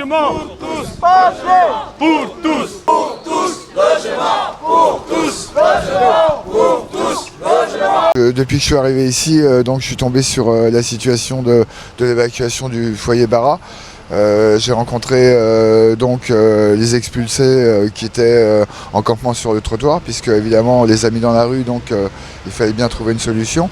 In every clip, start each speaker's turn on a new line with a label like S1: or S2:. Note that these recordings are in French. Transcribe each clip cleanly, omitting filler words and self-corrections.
S1: logement pour tous, pour tous, pour tous, logement pour tous, logement pour tous, logement.
S2: Depuis que je suis arrivé ici, donc je suis tombé sur la situation de l'évacuation du foyer Bara. J'ai rencontré les expulsés qui étaient en campement sur le trottoir, puisque évidemment on les a mis dans la rue, donc il fallait bien trouver une solution.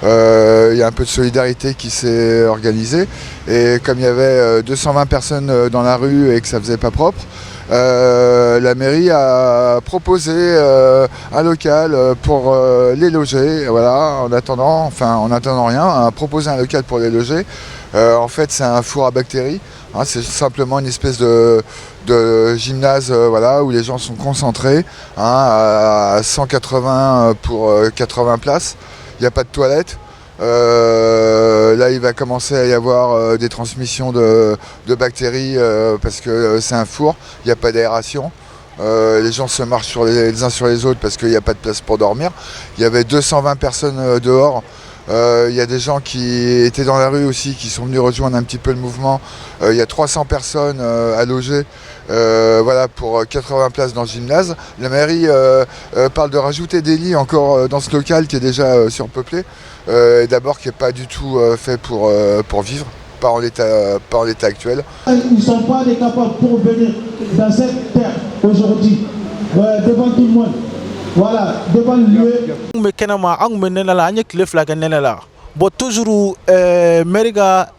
S2: Il y a un peu de solidarité qui s'est organisée, et comme il y avait 220 personnes dans la rue et que ça faisait pas propre, la mairie a proposé un local pour les loger. Voilà, en attendant rien, a proposé un local pour les loger. En fait, c'est un four à bactéries. Hein, c'est simplement une espèce de gymnase où les gens sont concentrés, à 180 pour 80 places. Il n'y a pas de toilette. Là, il va commencer à y avoir des transmissions de bactéries parce que c'est un four, il n'y a pas d'aération. Les gens se marchent les uns sur les autres parce qu'il n'y a pas de place pour dormir. Il y avait 220 personnes dehors. Il y a des gens qui étaient dans la rue aussi, qui sont venus rejoindre un petit peu le mouvement. Il y a 300 personnes à loger pour 80 places dans le gymnase. La mairie parle de rajouter des lits encore dans ce local qui est déjà surpeuplé, et d'abord qui n'est pas du tout fait pour vivre, pas en l'état actuel.
S3: Ils ne sont pas capables pour venir dans cette terre aujourd'hui, devant tout le monde. Voilà, devant le lieu.
S4: Mais kenama ang menena la anye kile flag nena la. Bo toujours meriga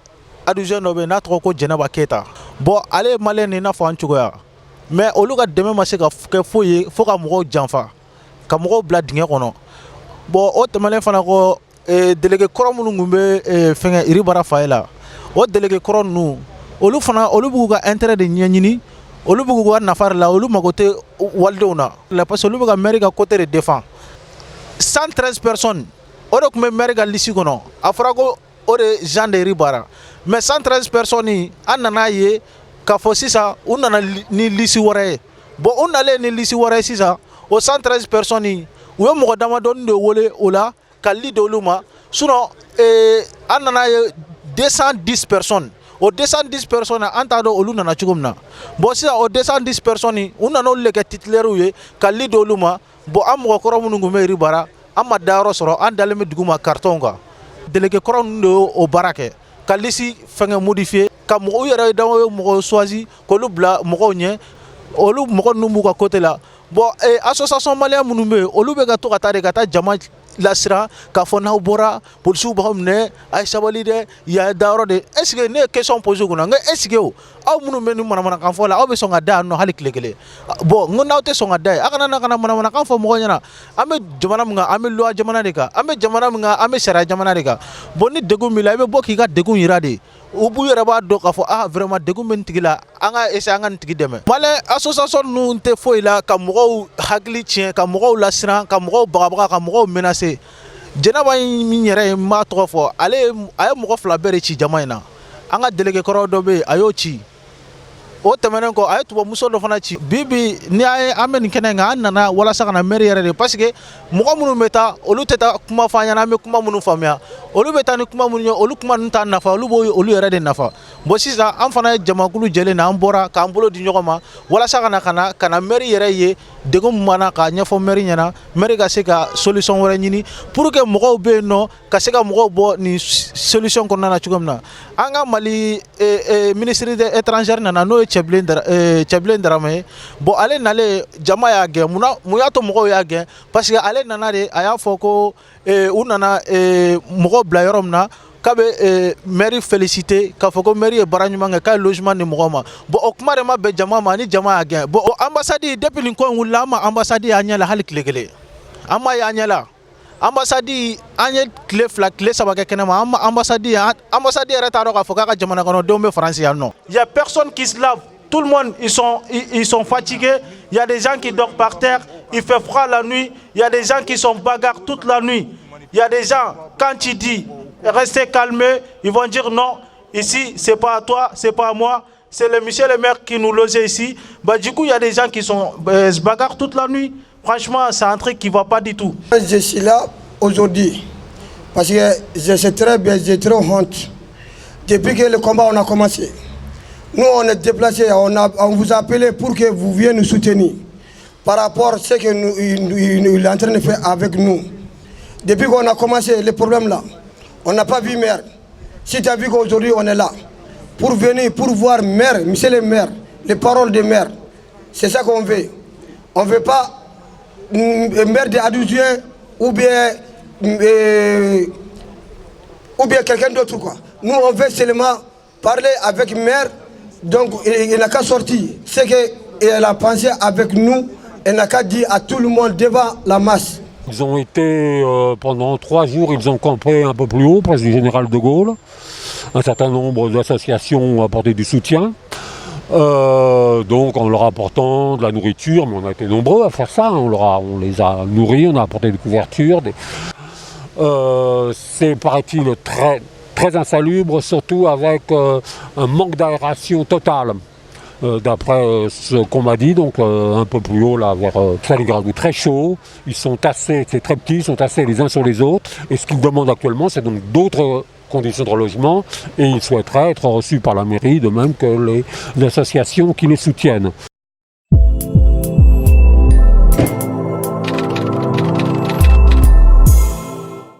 S4: adujeno no be na troko Djeneba Keita. Bo ale malen ni na fa nchugoya. Mais oluga deme ma se ka ke foye fo ka mo janfa. Ka mo bla dinge kono. Bo o temalen fana ko délégué koro munu ngumbe fenga iri bara faela. O délégué koro nu olu fana olu bugu ka intérêt de nyanyini. Olu bugu ko nafar la olu magote waldona la parce olu buga mairie côté de défend 113 personnes oro kuma mairie ga lisi kono afra ko ore gendarmerie bara mais 113 personnes anana ye ka fo sisa unana ni lisi wore bo unale ni lisi wore sisa o 113 personnes wo mo dama don de wole ola ka lidoluma suno anana ye 210 personnes. Au 210 personnes, entado olu nana chugumna. Bo sisa au 210 personnes, unano leke titulaire uye kali doluma bo amgo koro munungu meri bara amma daro soro andaleme duguma kartonga. Délégué koro ndo o barake kalisi fenge modifier ka mo yere dawo mo choisi ko lu bla mo nye olu mo numbu ka côté là. Bon association malien munumbe olu be ga to katare kata jama lasira ka fona bora polisu ba homne ay sabalide ya daro de est-ce que ne question posée kuna nga est-ce que aw munu menu mana kan fola aw be songa da no halik legele bon ngona te songa da akana na mana kan fo mo nyana ame jamana mga ame loi jamana de ka ame jamana mga ame sera jamana de ka bon ni degu mila be boki ga degu yirade ubu yere ba do ka fo vraiment degu men tigila anga esa anga tigi deme male association nu te foila ka mo hagli tien ka mo lasira ka mo baga ka mo menacer Djeneba mi yɛrɛ ma tɔgɔ fɔ ale a ye mɔgɔ fila bɛɛ de ci jama in na an ka délégué kɔrɔ dɔ bɛ yen a y'o ci o tɛmɛnen kɔ a ye tubabumuso dɔ fana ci bibi ni an bɛ nin kɛnɛ kan an nana walasa ka na mairie yɛrɛ de parce que mɔgɔ minnu bɛ taa olu tɛ taa kuma fɔ an ɲɛna an bɛ kuma minnu faamuya olu bɛ taa ni kuma minnu ye olu kuma ninnu t'a nafa olu b'o olu yɛrɛ de nafa bon sisan an fana ye jamakulu jɛlen na an bɔra k'an bolo di ɲɔgɔn ma walasa ka na mairie yɛrɛ ye degun min b'an na k'a ɲɛfɔ mairie ɲɛna mairie ka se ka solution wɛrɛ ɲini pour que mɔgɔw bɛ yen nɔ ka se ka mɔgɔw bɔ nin solution kɔnɔna na cogo min na an ka Mali ministre des étrangers nana n'o ye Cɛbilen Darama ye bon ale nale jama y'a gɛn mun y'a to mɔgɔw y'a gɛn parce que ale nana de a y'a fɔ ko u nana mɔgɔw bila yɔrɔ min na k'a bɛ mairie féliciter k'a fɔ ko mairie ye baara ɲuman kɛ k'a ye logement di mɔgɔw ma bon o kuma de ma bɛn jama ma ni jama y'a gɛn bon ambassade depuis nin ko in wulila an ma ambassade y'a ɲɛ la hali tile kelen an ma y'a ɲɛ la ambassade an ye tile fila tile saba kɛ kɛnɛma an ma ambassade yɛrɛ t'a dɔn k'a fɔ k'a ka jamana kɔnɔdenw bɛ France yan nɔ. Il y a personne qui se lave. Tout le monde, ils sont fatigués. Il y a des gens qui dorment par terre. Il fait froid la nuit. Il y a des gens qui sont bagarres toute la nuit. Il y a des gens, quand tu dis restez calmés, ils vont dire non, ici, c'est pas à toi, c'est pas à moi. C'est le monsieur le maire qui nous logeait ici. Bah, du coup, il y a des gens qui se bagarrent toute la nuit. Franchement, c'est un truc qui ne va pas du tout.
S5: Je suis là aujourd'hui parce que je sais très bien, j'ai trop honte. Depuis que le combat on a commencé, Nous, on est déplacés, on vous a appelé pour que vous veniez nous soutenir par rapport à ce qu'il est en train de faire avec nous. Depuis qu'on a commencé les problèmes là, on n'a pas vu maire. Si tu as vu qu'aujourd'hui on est là, pour venir, pour voir maire, monsieur le maire, les paroles des maires, c'est ça qu'on veut. On ne veut pas maire d'Adjoint ou bien quelqu'un d'autre, quoi. Nous, on veut seulement parler avec maire. Donc, il n'a qu'à sortir ce qu'elle a pensé avec nous. Elle n'a qu'à dire à tout le monde devant la masse.
S6: Ils ont été, pendant 3 jours, ils ont campé un peu plus haut, place du Général de Gaulle. Un certain nombre d'associations ont apporté du soutien. Donc en leur apportant de la nourriture, mais on a été nombreux à faire ça. On les a nourris, on a apporté des couvertures. C'est, paraît-il, très insalubre, surtout avec un manque d'aération totale. D'après ce qu'on m'a dit, donc un peu plus haut, là, vers Stalingrad, très chaud. Ils sont tassés, c'est très petit, ils sont tassés les uns sur les autres. Et ce qu'ils demandent actuellement, c'est donc d'autres conditions de relogement. Et ils souhaiteraient être reçus par la mairie, de même que les associations qui les soutiennent.